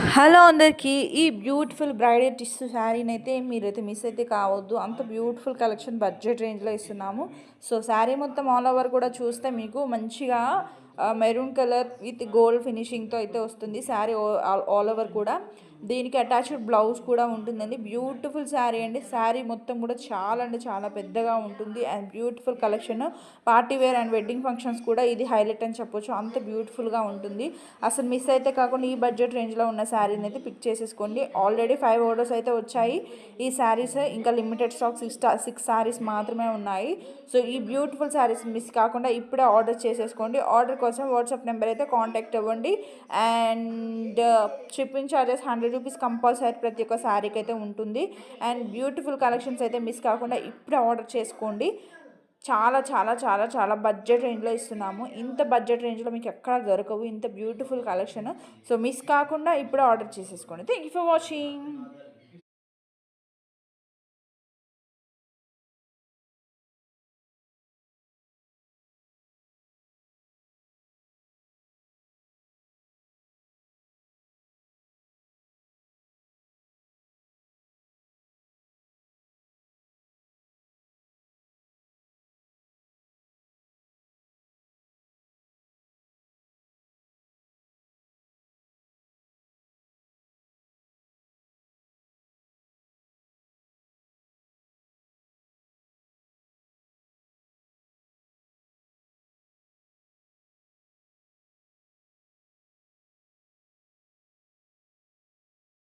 Hello అందరికీ ఈ beautiful bridal tissue శారీని అయితే మీరైతే మిస్ అయితే కావద్దు. అంత బ్యూటిఫుల్ కలెక్షన్ బడ్జెట్ రేంజ్లో ఇస్తున్నాము. సో శారీ మొత్తం ఆల్ ఓవర్ కూడా చూస్తే మీకు మంచిగా మెరూన్ కలర్ విత్ గోల్డ్ ఫినిషింగ్తో అయితే వస్తుంది శారీ ఆల్ ఓవర్ కూడా. దీనికి అటాచ్డ్ బ్లౌజ్ కూడా ఉంటుందండి. బ్యూటిఫుల్ శారీ అండి. శారీ మొత్తం కూడా చాలా అంటే చాలా పెద్దగా ఉంటుంది and beautiful collection. Party wear and wedding functions కూడా ఇది హైలైట్ అని చెప్పొచ్చు. అంత బ్యూటిఫుల్గా ఉంటుంది. అసలు మిస్ అయితే కాకుండా ఈ బడ్జెట్ రేంజ్లో ఉన్న శారీని అయితే పిక్ చేసేసుకోండి. ఆల్రెడీ 5 ఆర్డర్స్ అయితే వచ్చాయి. ఈ శారీస్ ఇంకా లిమిటెడ్ స్టాక్ 6 శారీస్ మాత్రమే ఉన్నాయి. సో ఈ బ్యూటిఫుల్ శారీస్ మిస్ కాకుండా ఇప్పుడే ఆర్డర్ చేసేసుకోండి. ఆర్డర్ కోసం వాట్సాప్ నెంబర్ అయితే కాంటాక్ట్ అవ్వండి. And shipping charges 100 rupees compulsory ప్రతి ఒక్క శారీకి అయితే ఉంటుంది. అండ్ బ్యూటిఫుల్ కలెక్షన్స్ అయితే మిస్ కాకుండా ఇప్పుడే ఆర్డర్ చేసుకోండి. చాలా చాలా చాలా చాలా బడ్జెట్ రేంజ్లో ఇస్తున్నాము. ఇంత బడ్జెట్ రేంజ్లో మీకు ఎక్కడ దొరకవు ఇంత బ్యూటిఫుల్ కలెక్షన్. సో మిస్ కాకుండా ఇప్పుడే ఆర్డర్ చేసేసుకోండి. Thank you for watching.